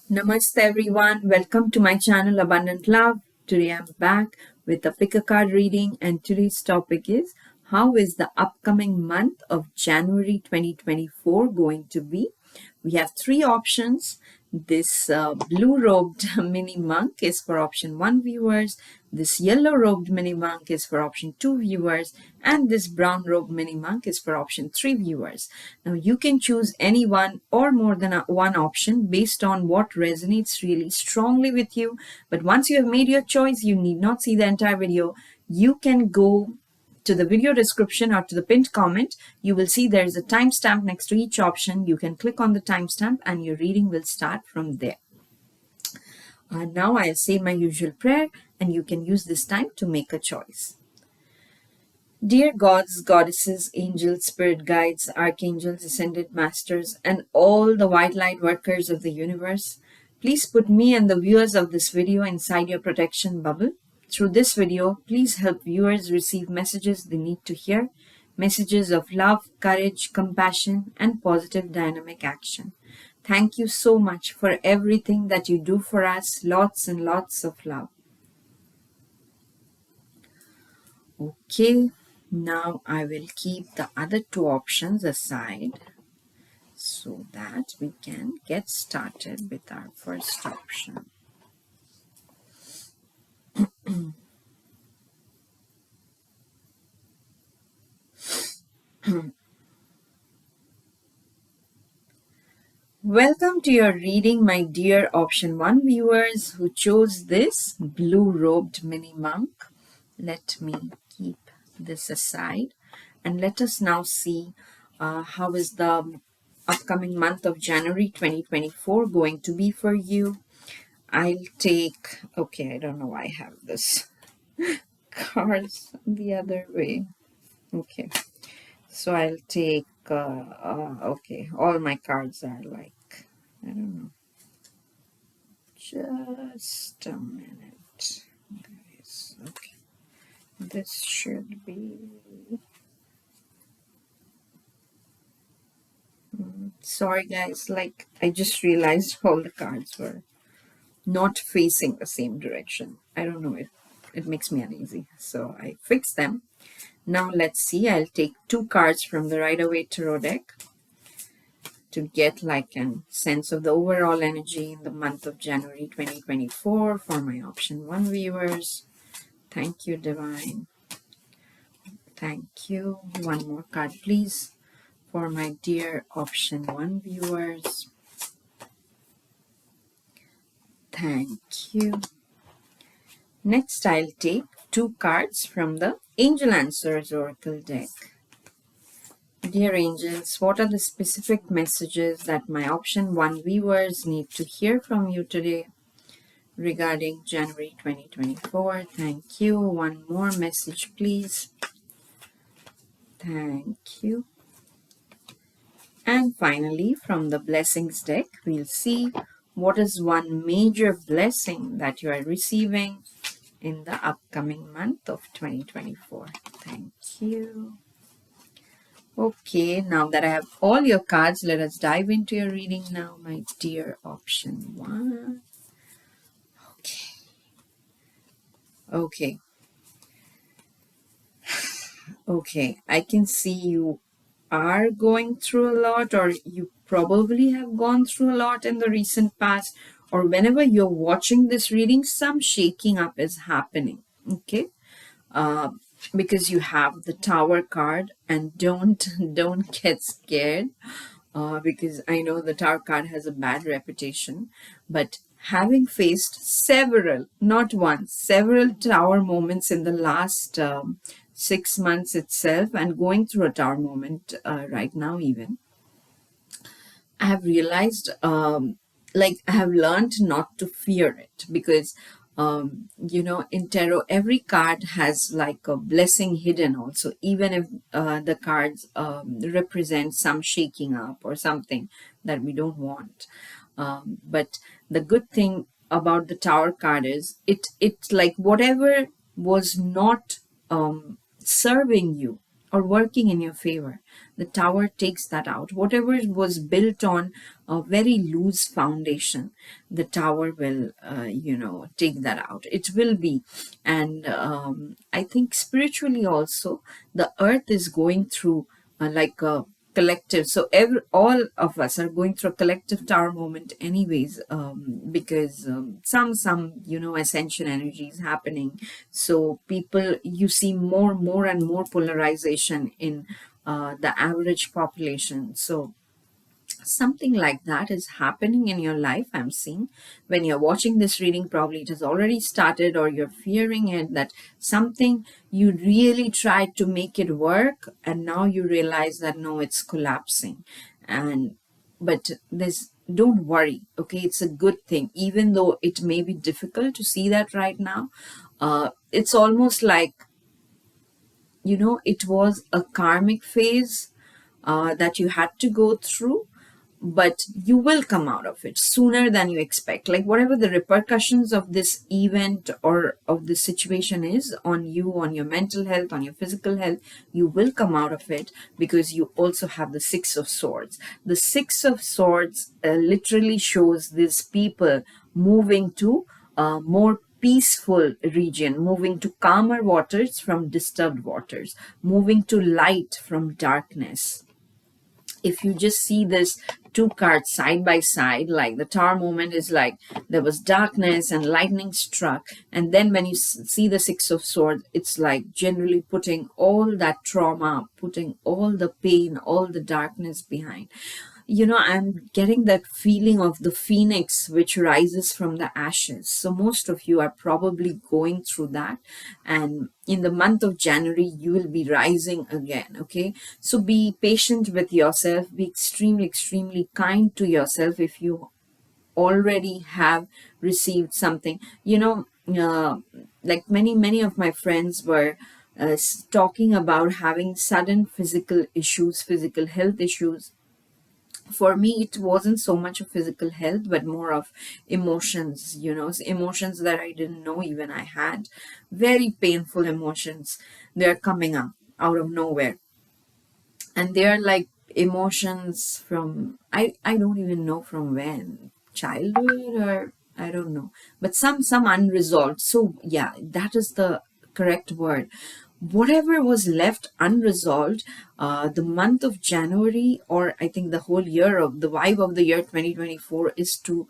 Namaste everyone, welcome to my channel Abundant Love. Today I'm back with a pick a card reading, and today's topic is how is the upcoming month of January 2024 going to be? We have three options. This blue robed mini monk is for option 1 viewers, this yellow robed mini monk is for option 2 viewers, and this brown robed mini monk is for option 3 viewers. Now you can choose any one or more than one option based on what resonates really strongly with you. But once you have made your choice, you need not see the entire video. You can go to the video description or to the pinned comment. You will see there is a timestamp next to each option. You can click on the timestamp and your reading will start from there. Now I'll say my usual prayer and you can use this time to make a choice. Dear gods, goddesses, angels, spirit guides, archangels, ascended masters, and all the white light workers of the universe, please put me and the viewers of this video inside your protection bubble. Through this video, please help viewers receive messages they need to hear, messages of love, courage, compassion, and positive dynamic action. Thank you so much for everything that you do for us. Lots and lots of love. Okay, now I will keep the other two options aside so that we can get started with our first option. Welcome to your reading, my dear option 1 viewers who chose this blue-robed mini monk. Let me keep this aside and let us now see how is the upcoming month of January 2024 going to be for you. I'll take, okay, I don't know why I have this cards the other way. Okay, so I'll take, okay, all my cards are like, I don't know. Just a minute, guys. Okay, this should be. Sorry, guys. Like I just realized all the cards were not facing the same direction. I don't know. It makes me uneasy, so I fixed them. Now let's see. I'll take 2 cards from the Rider-Waite Tarot deck to get like a sense of the overall energy in the month of January 2024 for my option 1 viewers. Thank you, Divine. Thank you. One more card, please, for my dear option 1 viewers. Thank you. Next, I'll take 2 cards from the Angel Answers Oracle deck. Dear angels, what are the specific messages that my option 1 viewers need to hear from you today regarding January 2024? Thank you. One more message, please. Thank you. And finally, from the blessings deck, we'll see what is one major blessing that you are receiving in the upcoming month of 2024. Thank you. Okay, now that I have all your cards, let us dive into your reading now, my dear option 1. Okay. Okay, I can see you are going through a lot, or you probably have gone through a lot in the recent past, or whenever you're watching this reading, some shaking up is happening. Okay. Because you have the Tower card, and don't get scared because I know the Tower card has a bad reputation, but having faced several, not one, several Tower moments in the last 6 months itself, and going through a Tower moment right now even, I have realized like I have learned not to fear it, because you know, in tarot every card has like a blessing hidden also, even if the cards represent some shaking up or something that we don't want. But the good thing about the Tower card is it like whatever was not serving you, or working in your favor. The tower takes that out. Whatever was built on a very loose foundation, the tower will, take that out. It will be. And I think spiritually also, the earth is going through like a collective, so all of us are going through a collective tower moment anyways, because some ascension energy is happening. So people, you see more and more polarization in the average population. So something like that is happening in your life, I'm seeing. When you're watching this reading, probably it has already started, or you're fearing it, that something you really tried to make it work and now you realize that no, it's collapsing. And but this, don't worry, okay? It's a good thing, even though it may be difficult to see that right now. It's almost like, it was a karmic phase that you had to go through, but you will come out of it sooner than you expect. Like whatever the repercussions of this event or of this situation is on you, on your mental health, on your physical health, you will come out of it, because you also have the Six of Swords. The Six of Swords literally shows these people moving to more peaceful region, moving to calmer waters from disturbed waters, moving to light from darkness. If you just see this two cards side by side, like the Tower moment is like there was darkness and lightning struck, and then when you see the Six of Swords, it's like generally putting all that trauma, putting all the pain, all the darkness behind. I'm getting that feeling of the phoenix which rises from the ashes. So most of you are probably going through that. And in the month of January, you will be rising again. Okay. So be patient with yourself. Be extremely, extremely kind to yourself if you already have received something. Like many of my friends were talking about having sudden physical issues, physical health issues. For me, it wasn't so much of physical health, but more of emotions, emotions that I didn't know even I had. Very painful emotions. They're coming up out of nowhere. And they're like emotions from, I don't even know from when, childhood, or I don't know, but some unresolved. So yeah, that is the correct word. Whatever was left unresolved, the month of January, or I think the whole year, of the vibe of the year 2024 is to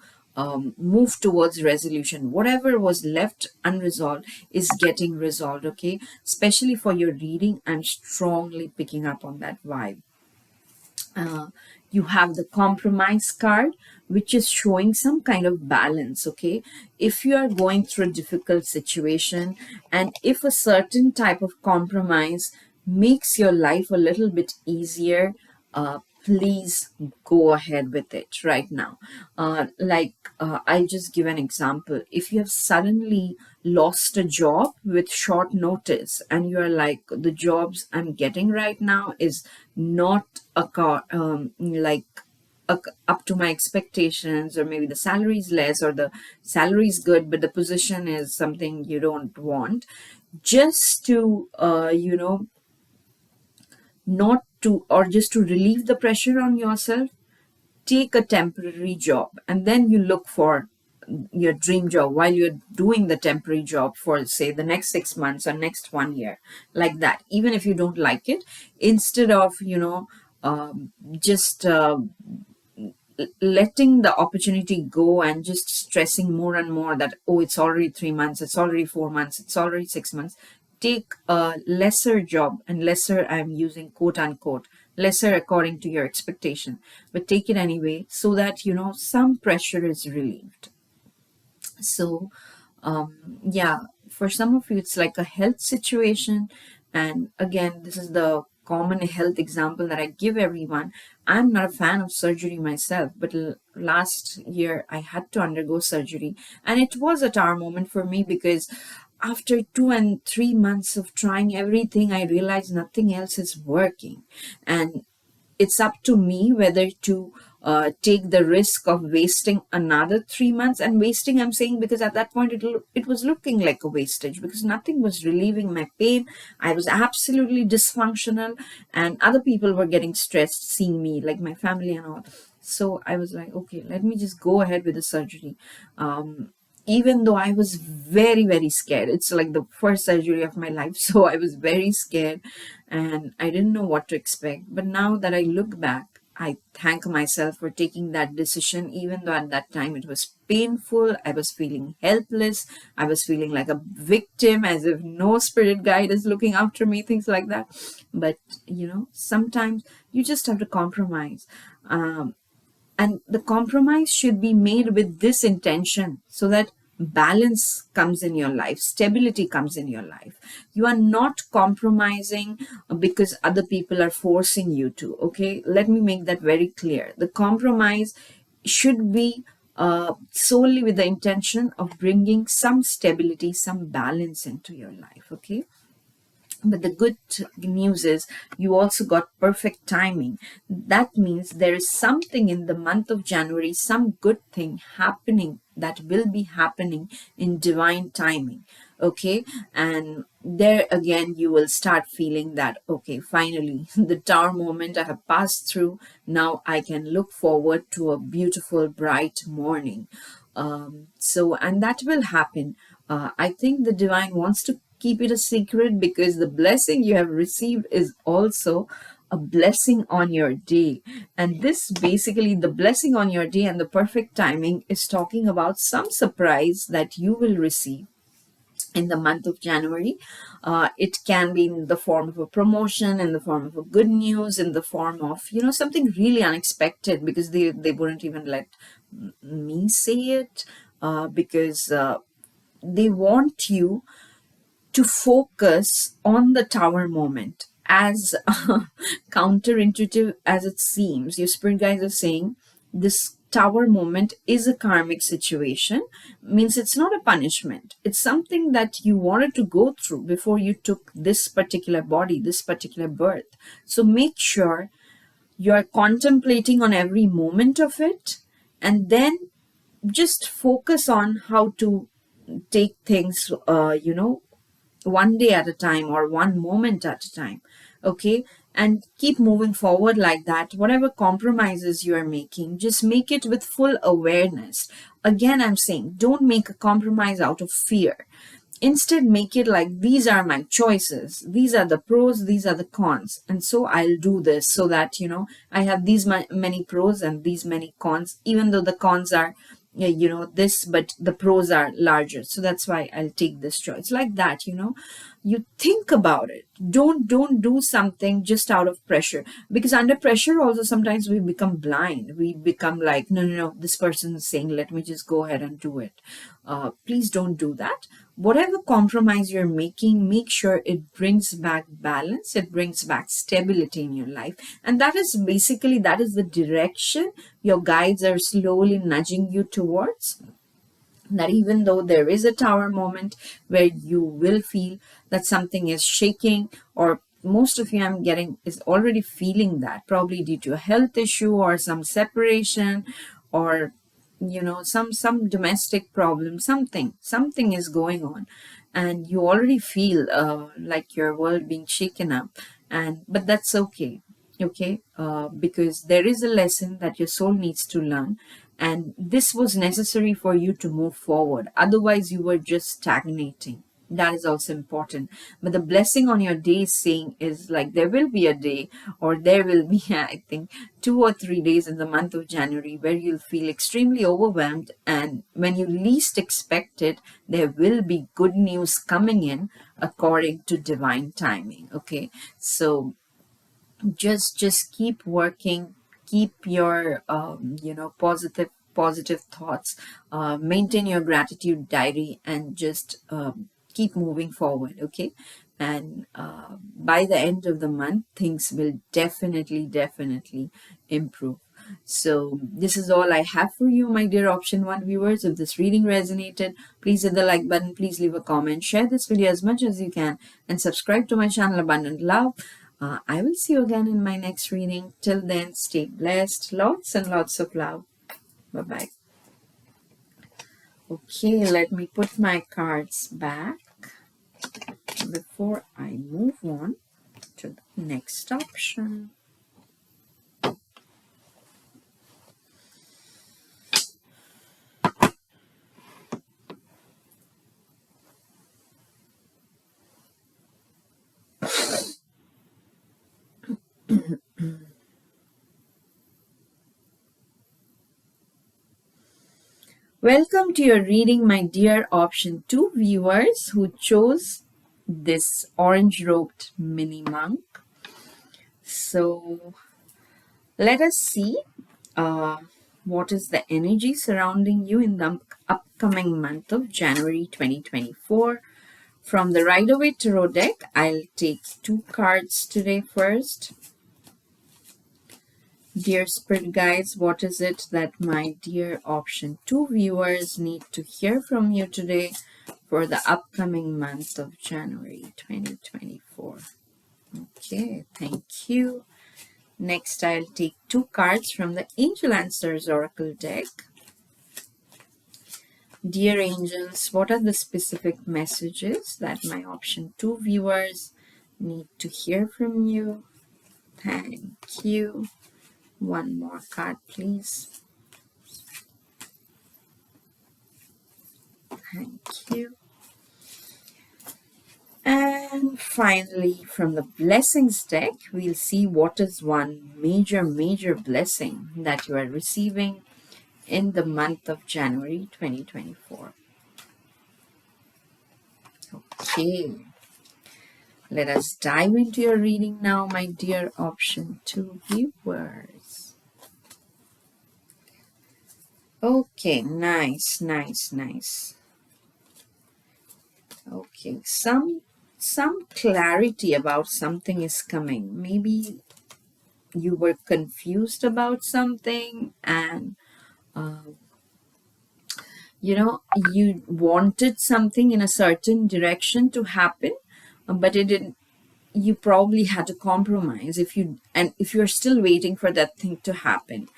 move towards resolution. Whatever was left unresolved is getting resolved, okay? Especially for your reading, I'm strongly picking up on that vibe. You have the compromise card, which is showing some kind of balance. Okay, if you are going through a difficult situation, and if a certain type of compromise makes your life a little bit easier, please go ahead with it right now. I'll just give an example. If you have suddenly lost a job with short notice, and you're like, the jobs I'm getting right now is not up to my expectations, or maybe the salary is less, or the salary is good but the position is something you don't want, just to not to, or just to relieve the pressure on yourself, take a temporary job, and then you look for your dream job while you're doing the temporary job for, say, the next 6 months or next 1 year, like that. Even if you don't like it, instead of just letting the opportunity go and just stressing more and more that, oh, it's already 3 months, it's already 4 months, it's already 6 months, take a lesser job. And lesser, I'm using quote unquote lesser according to your expectation, but take it anyway, so that some pressure is relieved. So yeah, for some of you it's like a health situation. And again, this is the common health example that I give everyone. I'm not a fan of surgery myself, but last year I had to undergo surgery, and it was a tower moment for me, because after 2 and 3 months of trying everything, I realized nothing else is working. And it's up to me whether to take the risk of wasting another 3 months. And wasting, I'm saying, because at that point it was looking like a wastage, because nothing was relieving my pain. I was absolutely dysfunctional, and other people were getting stressed seeing me, like my family and all. So I was like, okay, let me just go ahead with the surgery. Even though I was very, very scared. It's like the first surgery of my life. So I was very scared and I didn't know what to expect. But now that I look back, I thank myself for taking that decision, even though at that time it was painful. I was feeling helpless. I was feeling like a victim, as if no spirit guide is looking after me, things like that. But, sometimes you just have to compromise. And the compromise should be made with this intention, so that balance comes in your life, stability comes in your life. You are not compromising because other people are forcing you to. Okay, let me make that very clear. The compromise should be solely with the intention of bringing some stability, some balance into your life. Okay. But the good news is you also got perfect timing. That means there is something in the month of January, some good thing happening, that will be happening in divine timing. Okay. And there again, you will start feeling that, okay, finally, the tower moment I have passed through. Now I can look forward to a beautiful, bright morning. And that will happen. I think the divine wants to keep it a secret, because the blessing you have received is also a blessing on your day. And this basically, the blessing on your day and the perfect timing is talking about some surprise that you will receive in the month of January. It can be in the form of a promotion, in the form of a good news, in the form of, something really unexpected, because they wouldn't even let me say it, because they want you to focus on the tower moment. As counterintuitive as it seems, your spirit guides are saying this tower moment is a karmic situation, means it's not a punishment. It's something that you wanted to go through before you took this particular body, this particular birth. So make sure you're contemplating on every moment of it, and then just focus on how to take things, one day at a time or one moment at a time. Okay. And keep moving forward like that. Whatever compromises you are making, just make it with full awareness. Again, I'm saying, don't make a compromise out of fear. Instead, make it like, these are my choices, these are the pros, these are the cons, and so I'll do this, so that I have these many pros and these many cons, even though the cons are this, but the pros are larger, so that's why I'll take this choice. Like that, you think about it. Don't do something just out of pressure, because under pressure also sometimes we become blind. We become like, no, this person is saying, let me just go ahead and do it. Please don't do that. Whatever compromise you're making, make sure it brings back balance, it brings back stability in your life. And that is the direction your guides are slowly nudging you towards. That even though there is a tower moment where you will feel that something is shaking, or most of you I'm getting is already feeling that, probably due to a health issue or some separation, or some domestic problem, something is going on, and you already feel like your world being shaken up. But that's okay. Okay. Because there is a lesson that your soul needs to learn, and this was necessary for you to move forward. Otherwise you were just stagnating. That is also important. But the blessing on your day is saying is like, there will be a day, or there will be I think 2 or 3 days in the month of January where you'll feel extremely overwhelmed, and when you least expect it, there will be good news coming in according to divine timing. Okay. So just keep working, keep your positive thoughts, maintain your gratitude diary, and just keep moving forward. Okay. And by the end of the month, things will definitely improve. So this is all I have for you, my dear option 1 viewers. If this reading resonated, please hit the like button, please leave a comment, share this video as much as you can, and subscribe to my channel Abundant Love. I will see you again in my next reading. Till then, stay blessed. Lots and lots of love. Bye-bye. Okay, let me put my cards back before I move on to the next option. Welcome to your reading, my dear option 2 viewers who chose this orange-robed mini monk. So let us see what is the energy surrounding you in the upcoming month of January 2024. From the Rider-Waite Tarot deck, I'll take 2 cards today first. Dear Spirit Guides, what is it that my dear option 2 viewers need to hear from you today for the upcoming month of January 2024? Okay, thank you. Next, I'll take 2 cards from the Angel Answers Oracle deck. Dear angels, what are the specific messages that my option 2 viewers need to hear from you? Thank you. One more card, please. Thank you. And finally, from the Blessings deck, we'll see what is one major blessing that you are receiving in the month of January 2024. Okay. Let us dive into your reading now, my dear option 2 viewers. Okay, nice. Okay, some clarity about something is coming. Maybe you were confused about something and you wanted something in a certain direction to happen, but it didn't. You probably had to compromise. If you're still waiting for that thing to happen,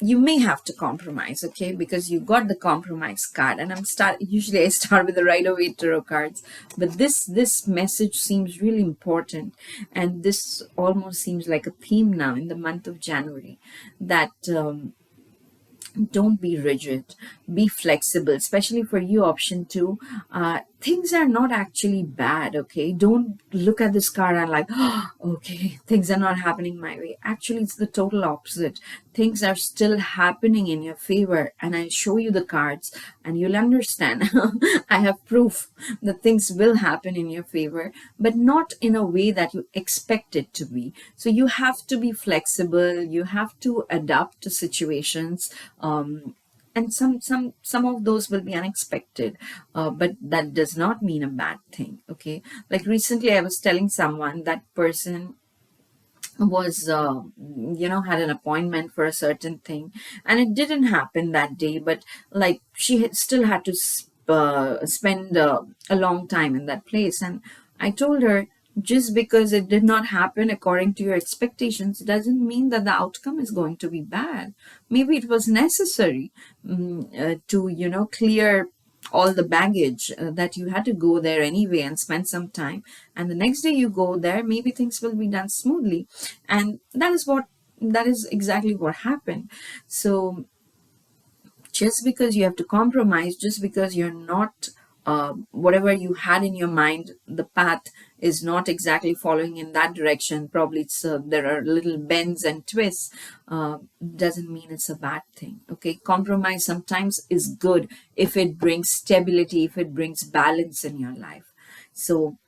you may have to compromise, okay? Because you got the compromise card, and usually I start with the Rider-Waite Tarot cards, but this message seems really important, and this almost seems like a theme now in the month of January, that don't be rigid, be flexible, especially for you option 2. Things are not actually bad, okay? Don't look at this card and like, oh, okay, things are not happening my way. Actually, it's the total opposite. Things are still happening in your favor, and I'll show you the cards and you'll understand. I have proof that things will happen in your favor, but not in a way that you expect it to be. So you have to be flexible, you have to adapt to situations, and some of those will be unexpected, but that does not mean a bad thing, okay? Like recently I was telling someone that person was had an appointment for a certain thing, and it didn't happen that day, but like she still had to spend a long time in that place. And I told her, just because it did not happen according to your expectations doesn't mean that the outcome is going to be bad. Maybe it was necessary to clear all the baggage, that you had to go there anyway and spend some time, and the next day you go there, maybe things will be done smoothly. And that is exactly what happened. So just because you have to compromise, just because you're not whatever you had in your mind, the path is not exactly following in that direction, probably there are little bends and twists, doesn't mean it's a bad thing, okay? Compromise sometimes is good if it brings stability, if it brings balance in your life. So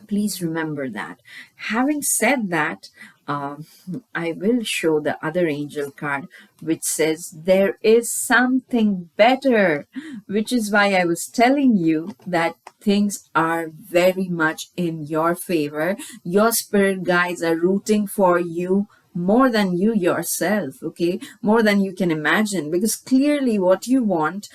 please remember that. Having said that, I will show the other angel card, which says there is something better, which is why I was telling you that things are very much in your favor. Your spirit guides are rooting for you more than you yourself, okay? More than you can imagine, because clearly what you want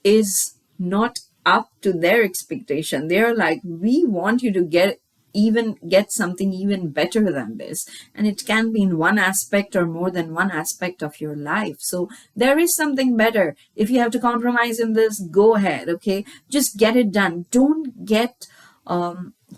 is not up to their expectation. They're like, we want you to get even get something even better than this. And it can be in one aspect or more than one aspect of your life. So there is something better. If you have to compromise in this, go ahead, okay? Just get it done. Don't get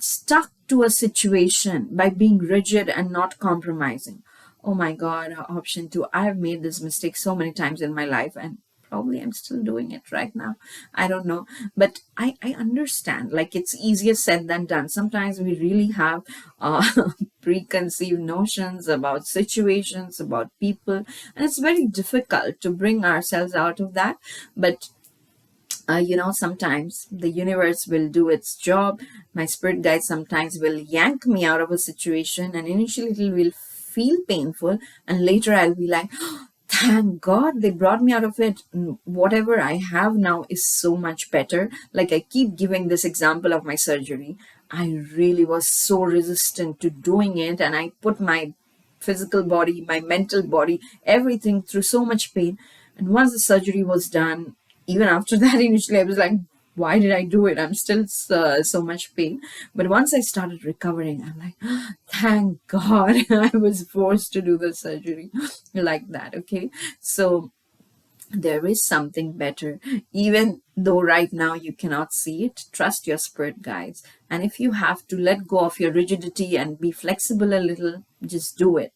stuck to a situation by being rigid and not compromising. Oh my God, option two. I have made this mistake so many times in my life, and probably I'm still doing it right now. I don't know. But I understand. Like, it's easier said than done. Sometimes we really have preconceived notions about situations, about people, and it's very difficult to bring ourselves out of that. But sometimes the universe will do its job. My spirit guide sometimes will yank me out of a situation, and initially it will feel painful, and later I'll be like, "Oh, thank God they brought me out of it. Whatever I have now is so much better." Like, I keep giving this example of my surgery. I really was so resistant to doing it, and I put my physical body, my mental body, everything through so much pain. And once the surgery was done, even after that, initially I was like, why did I do it? I'm still so much pain. But once I started recovering, I'm like, thank God I was forced to do the surgery like that. Okay. So there is something better, even though right now you cannot see it. Trust your spirit guides. And if you have to let go of your rigidity and be flexible a little, just do it.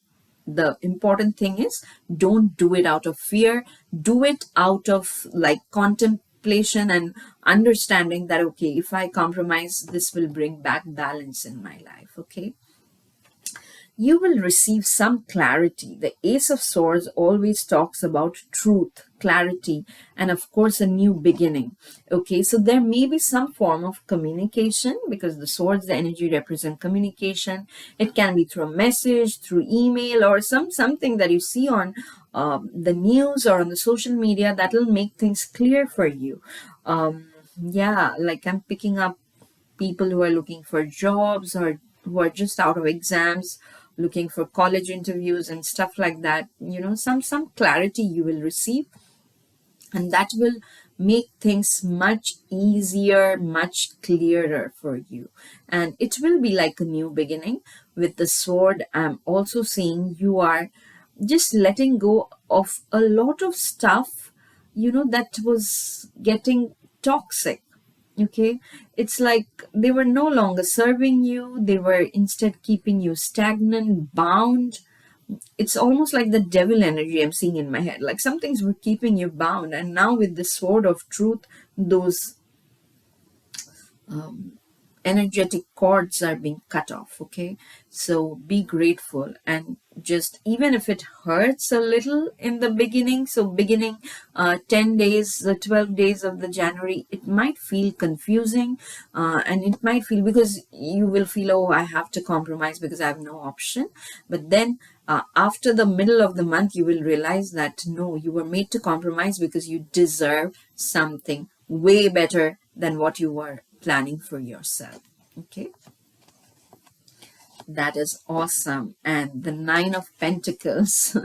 The important thing is, don't do it out of fear. Do it out of like contemplation and understanding that, okay, if I compromise, this will bring back balance in my life. Okay. You will receive some clarity. The Ace of Swords always talks about truth, clarity, and of course, a new beginning. Okay, so there may be some form of communication, because the swords, the energy represent communication. It can be through a message, through email, or something that you see on the news or on the social media that will make things clear for you. Yeah, like I'm picking up people who are looking for jobs, or who are just out of exams, looking for college interviews and stuff like that. Some clarity you will receive, and that will make things much easier, much clearer for you. And it will be like a new beginning. With the sword, I'm also seeing you are just letting go of a lot of stuff, that was getting toxic. Okay, it's like they were no longer serving you, they were instead keeping you stagnant, bound. It's almost like the devil energy I'm seeing in my head, like some things were keeping you bound, and now with the sword of truth, those energetic cords are being cut off. Okay, so be grateful, and just, even if it hurts a little in the beginning, so beginning 10 days, the 12 days of the January, it might feel confusing, and it might feel, because you will feel, oh, I have to compromise because I have no option. But then after the middle of the month, you will realize that no, you were made to compromise because you deserve something way better than what you were planning for yourself. Okay, that is awesome. And the Nine of Pentacles,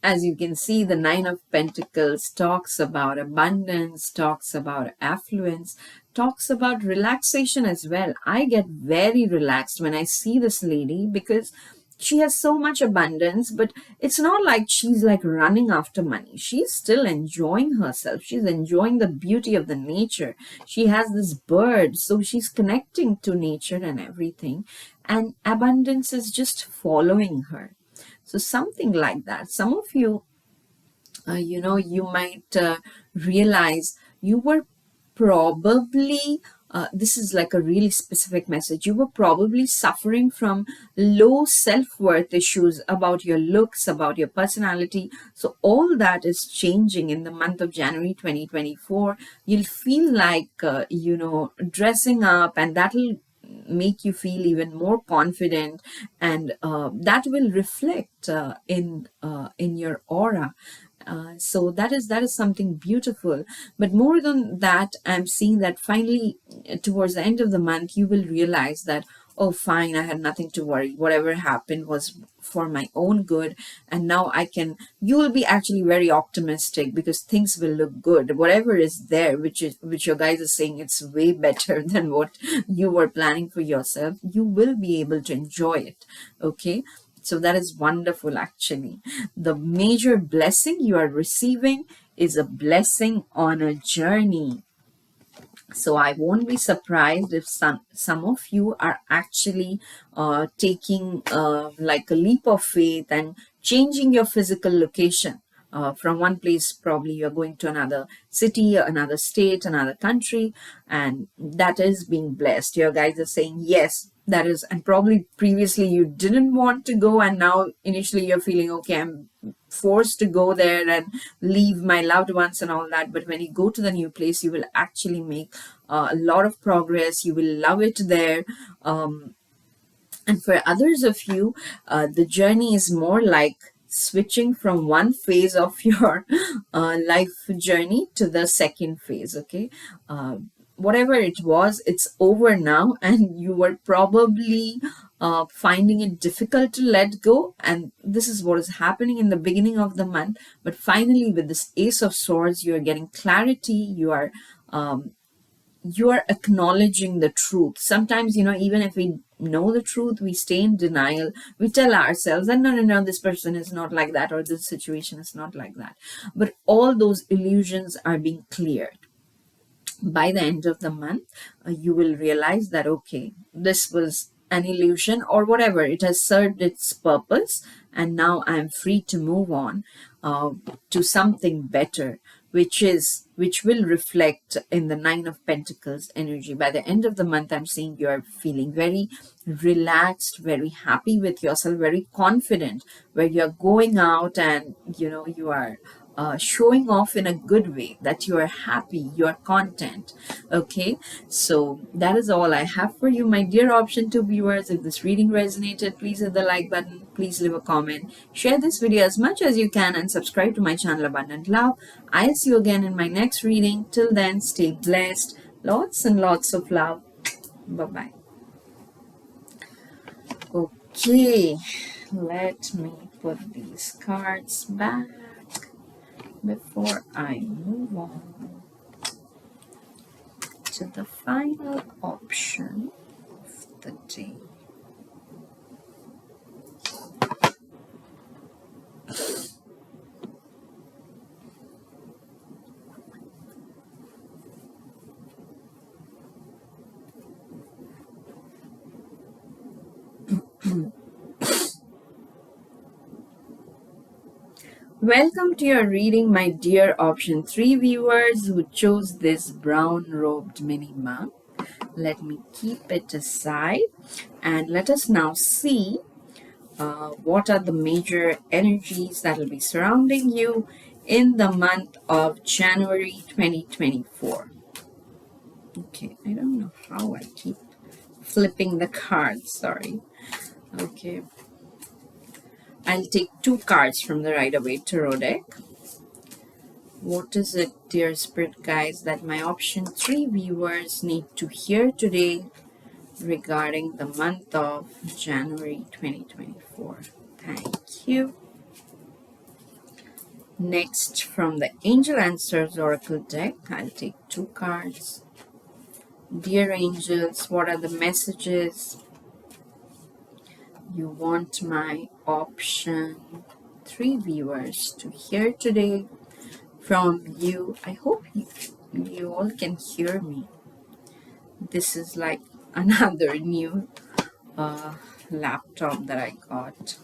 as you can see, the Nine of Pentacles talks about abundance, talks about affluence, talks about relaxation as well. I get very relaxed when I see this lady, because she has so much abundance, but it's not like she's like running after money. She's still enjoying herself. She's enjoying the beauty of the nature. She has this bird, so she's connecting to nature and everything. And abundance is just following her. So something like that. Some of you, you might realize you were probably, this is like a really specific message, you were probably suffering from low self-worth issues about your looks, about your personality. So all that is changing in the month of January 2024. You'll feel like, dressing up, and that'll make you feel even more confident, and that will reflect in your aura. So that is something beautiful. But more than that, I'm seeing that finally towards the end of the month, you will realize that, oh fine, I had nothing to worry, whatever happened was for my own good, and now you will be actually very optimistic because things will look good. Whatever is there, which your guys are saying it's way better than what you were planning for yourself, you will be able to enjoy it. Okay, so that is wonderful. Actually, the major blessing you are receiving is a blessing on a journey. So I won't be surprised if some of you are actually taking like a leap of faith and changing your physical location. From one place, probably you're going to another city, another state, another country, and that is being blessed. Your guys are saying yes, that is, and probably previously you didn't want to go, and now initially you're feeling okay, I'm forced to go there and leave my loved ones and all that. But when you go to the new place, you will actually make a lot of progress. You will love it there. And for others of you, the journey is more like switching from one phase of your life journey to the second phase. Okay, whatever it was, it's over now, and you were probably finding it difficult to let go. And this is what is happening in the beginning of the month. But finally, with this Ace of Swords, you are getting clarity. You are acknowledging the truth. Sometimes, even if we know the truth, we stay in denial. We tell ourselves that no, this person is not like that, or this situation is not like that. But all those illusions are being cleared. By the end of the month, you will realize that, okay, this was an illusion or whatever. It has served its purpose, and now I'm free to move on to something better, which will reflect in the Nine of Pentacles energy. By the end of the month, I'm seeing you're feeling very relaxed, very happy with yourself, very confident, where you're going out and you are showing off in a good way that you are happy, you are content. Okay, so that is all I have for you, my dear option 2 viewers. If this reading resonated, please hit the like button, please leave a comment, share this video as much as you can, and subscribe to my channel Abundant Love. I'll see you again in my next reading. Till then, stay blessed. Lots and lots of love. Bye bye. Okay, let me put these cards back before I move on to the final option of the day. Welcome to your reading, my dear option 3 viewers who chose this brown-robed minima. Let me keep it aside and let us now see what are the major energies that will be surrounding you in the month of January 2024. Okay, I don't know how I keep flipping the cards, sorry. Okay. I'll take 2 cards from the Rider-Waite Tarot deck. What is it, dear Spirit guides, that my option 3 viewers need to hear today regarding the month of January 2024? Thank you. Next, from the Angel Answers Oracle deck, I'll take 2 cards. Dear angels, what are the messages you want my option 3 viewers to hear today from you? I hope you all can hear me. This is like another new laptop that I got.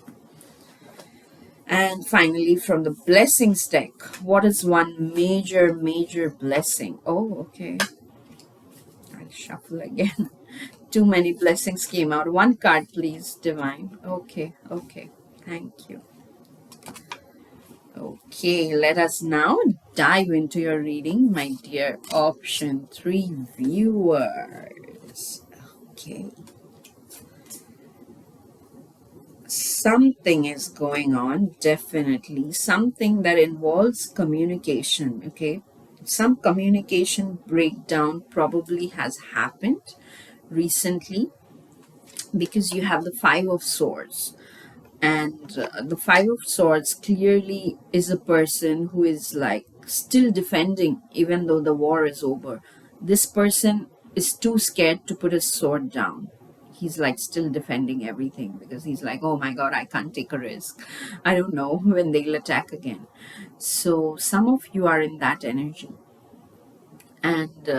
And finally, from the Blessings deck, what is one major blessing? Oh, okay. I'll shuffle again. Too many blessings came out. 1 card, please, Divine. Okay. Thank you. Okay, let us now dive into your reading, my dear option 3 viewers. Okay. Something is going on, definitely. Something that involves communication, okay? Some communication breakdown probably has happened recently, because you have the Five of Swords. And the Five of Swords clearly is a person who is like still defending even though the war is over. This person is too scared to put his sword down. He's like still defending everything because he's like, oh my god, I can't take a risk. I don't know when they'll attack again. So some of you are in that energy. And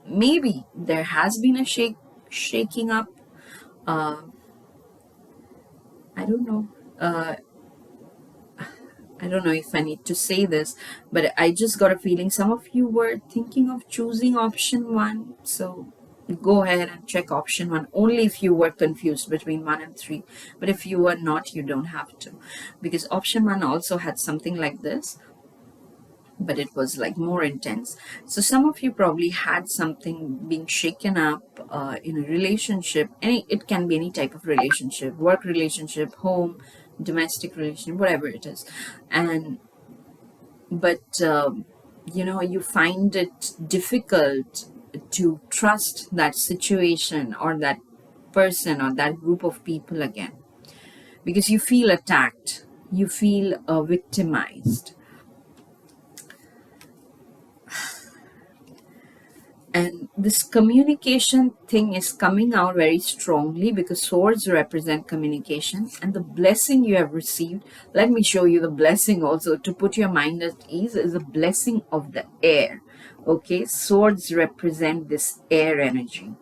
maybe there has been a shaking up. uh, I don't know. I don't know if I need to say this, but I just got a feeling some of you were thinking of choosing option one. So go ahead and check option one only if you were confused between one and three. But if you were not, you don't have to, because option one also had something like this, but it was like more intense. So some of you probably had something being shaken up in a relationship. It can be any type of relationship, work relationship, home, domestic relationship, whatever it is. And but you find it difficult to trust that situation or that person or that group of people again, because you feel attacked, you feel victimized. And this communication thing is coming out very strongly because swords represent communication and the blessing you have received. Let me show you the blessing also to put your mind at ease, is a blessing of the air. Okay, swords represent this air energy.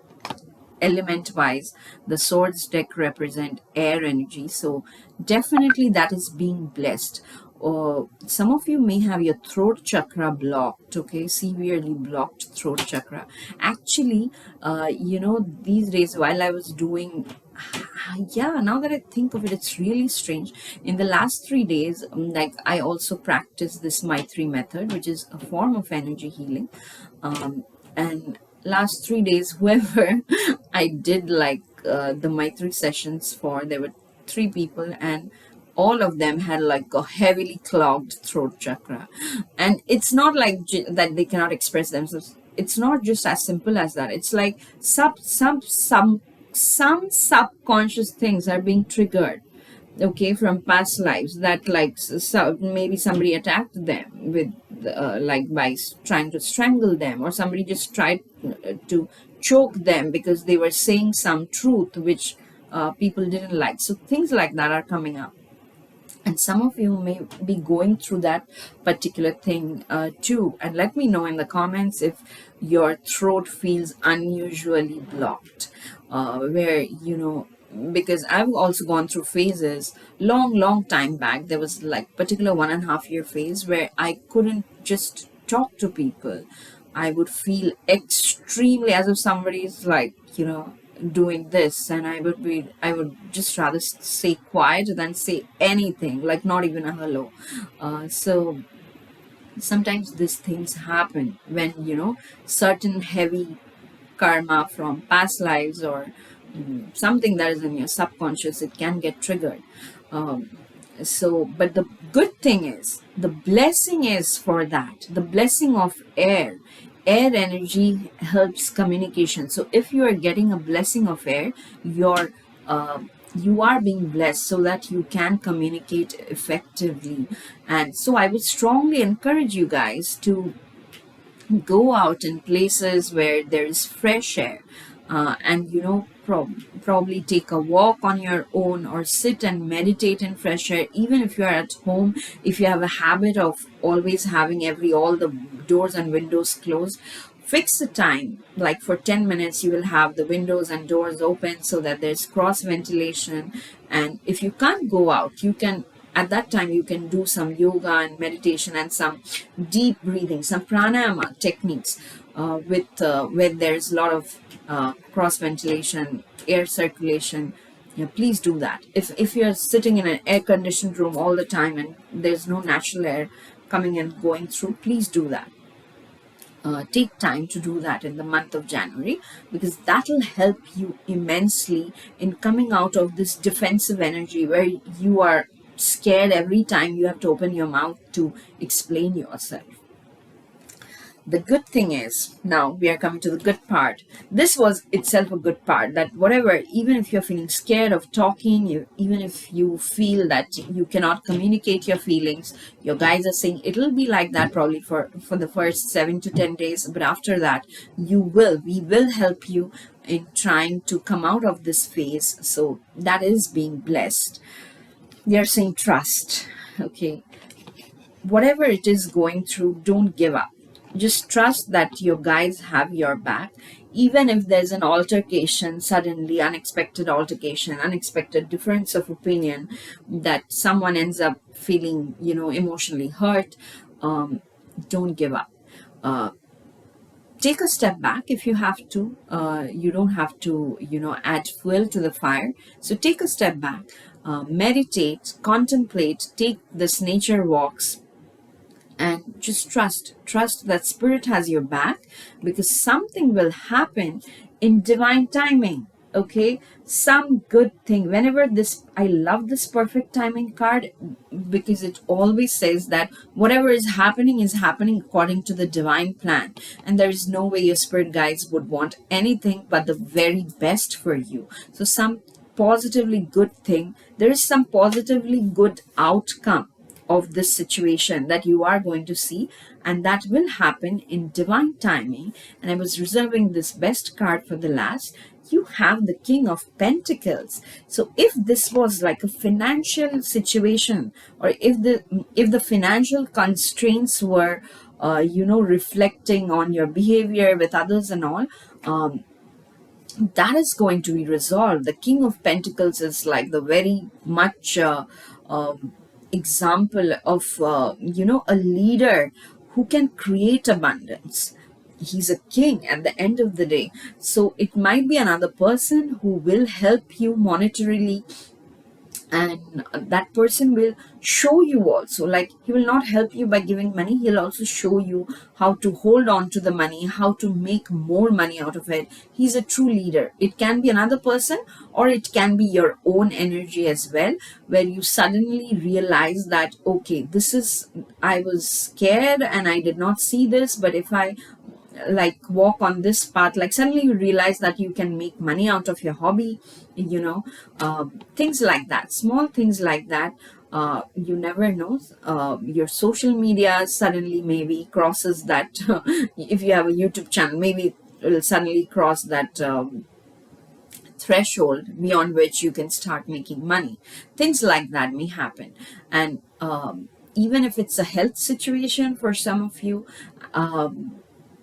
Element wise, the swords deck represent air energy, so definitely that is being blessed. Or some of you may have your throat chakra blocked, okay, severely blocked throat chakra. Actually, these days while I was doing yeah, now that I think of it, it's really strange. In the last 3 days, like I also practice this Maitri method, which is a form of energy healing. And last 3 days, whoever I did like the Maitri sessions for, there were 3 people, and all of them had like a heavily clogged throat chakra. And it's not like that they cannot express themselves. It's not just as simple as that. It's like some subconscious things are being triggered, okay, from past lives, that like so maybe somebody attacked them with like by trying to strangle them, or somebody just tried to choke them because they were saying some truth which people didn't like. So things like that are coming up, and some of you may be going through that particular thing too. And let me know in the comments if your throat feels unusually blocked, where because I've also gone through phases long time back. There was like particular 1.5 year phase where I couldn't just talk to people. I would feel extremely as if somebody's like doing this, and I would just rather stay quiet than say anything, like not even a hello. So sometimes these things happen when certain heavy karma from past lives, or something that is in your subconscious, it can get triggered. um, but the good thing is, the blessing is for that, the blessing of air energy helps communication. So if you are getting a blessing of air, you are being blessed so that you can communicate effectively. And so I would strongly encourage you guys to go out in places where there is fresh air, and probably take a walk on your own, or sit and meditate in fresh air. Even if you are at home, if you have a habit of always having all the doors and windows closed, fix a time, like for 10 minutes you will have the windows and doors open so that there's cross ventilation. And if you can't go out, you can, at that time, you can do some yoga and meditation and some deep breathing, some pranayama techniques, where there's a lot of cross ventilation, air circulation. Please do that. If you're sitting in an air conditioned room all the time and there's no natural air coming and going through, please do that. Take time to do that in the month of January, because that will help you immensely in coming out of this defensive energy where you are scared every time you have to open your mouth to explain yourself. The good thing is, now we are coming to the good part. This was itself a good part, that whatever, even if you're feeling scared of talking, even if you feel that you cannot communicate your feelings, your guides are saying it'll be like that probably for the first 7 to 10 days, but after that we will help you in trying to come out of this phase. So that is being blessed. They're saying trust. Okay, whatever it is going through, don't give up. Just trust that your guides have your back. Even if there's an altercation, suddenly unexpected altercation, unexpected difference of opinion, that someone ends up feeling, emotionally hurt, don't give up. Take a step back if you have to. You don't have to, add fuel to the fire. So take a step back, meditate, contemplate, take this nature walks, and just trust that spirit has your back, because something will happen in divine timing. Okay, some good thing. Whenever this, I love this perfect timing card, because it always says that whatever is happening according to the divine plan, and there is no way your spirit guides would want anything but the very best for you. So some positively good thing, there is some positively good outcome of this situation that you are going to see, and that will happen in divine timing. And I was reserving this best card for the last. You have the King of Pentacles. So if this was like a financial situation, or if the financial constraints were reflecting on your behavior with others and all, that is going to be resolved. The King of Pentacles is like the very much example of a leader who can create abundance. He's a king at the end of the day. So it might be another person who will help you monetarily, and that person will show you also, like he will not help you by giving money, he'll also show you how to hold on to the money, how to make more money out of it. He's a true leader. It can be another person, or it can be your own energy as well, where you suddenly realize that, okay, this is, I was scared and I did not see this, but if I like walk on this path, like suddenly you realize that you can make money out of your hobby, things like that, small things like that. You never know. Your social media suddenly maybe crosses that if you have a YouTube channel, maybe it will suddenly cross that threshold beyond which you can start making money. Things like that may happen. And even if it's a health situation for some of you,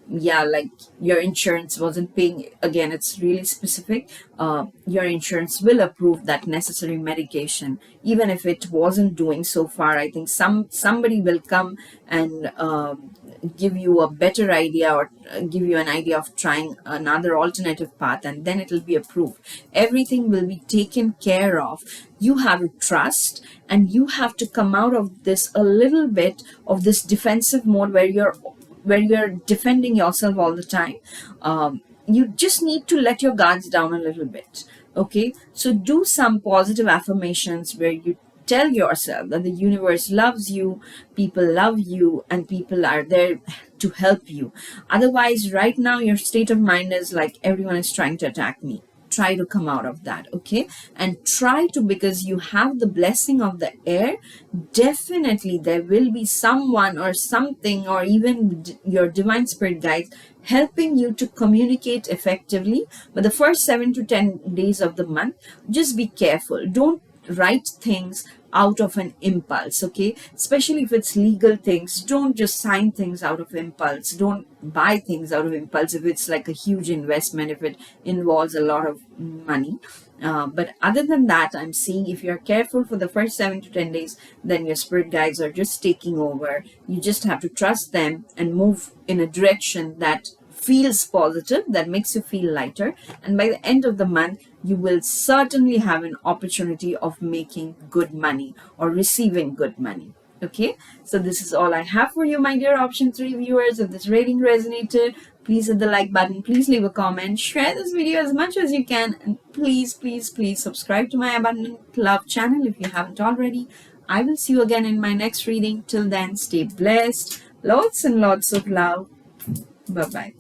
like your insurance wasn't paying, again, it's really specific. Your insurance will approve that necessary medication, even if it wasn't doing so far. I think somebody will come and give you a better idea, or give you an idea of trying another alternative path, and then it will be approved. Everything will be taken care of. You have to trust, and you have to come out of this a little bit of this defensive mode where you're defending yourself all the time. You just need to let your guards down a little bit. Okay, so do some positive affirmations where you tell yourself that the universe loves you, people love you, and people are there to help you. Otherwise, right now your state of mind is like, everyone is trying to attack me. Try to come out of that. Okay, and try to, because you have the blessing of the air, definitely there will be someone or something, or even your divine spirit guides helping you to communicate effectively. But the first 7 to 10 days of the month, just be careful. Don't write things out of an impulse. Okay, especially if it's legal things, don't just sign things out of impulse. Don't buy things out of impulse if it's like a huge investment, if it involves a lot of money. But other than that, I'm seeing if you're careful for the first 7 to 10 days, then your spirit guides are just taking over. You just have to trust them and move in a direction that feels positive, that makes you feel lighter. And by the end of the month, you will certainly have an opportunity of making good money or receiving good money. Okay, so this is all I have for you, my dear option 3 viewers. If this reading resonated, please hit the like button, please leave a comment, share this video as much as you can, and please subscribe to my Abundant Love channel if you haven't already. I will see you again in my next reading. Till then, stay blessed. Lots and lots of love. Bye-bye.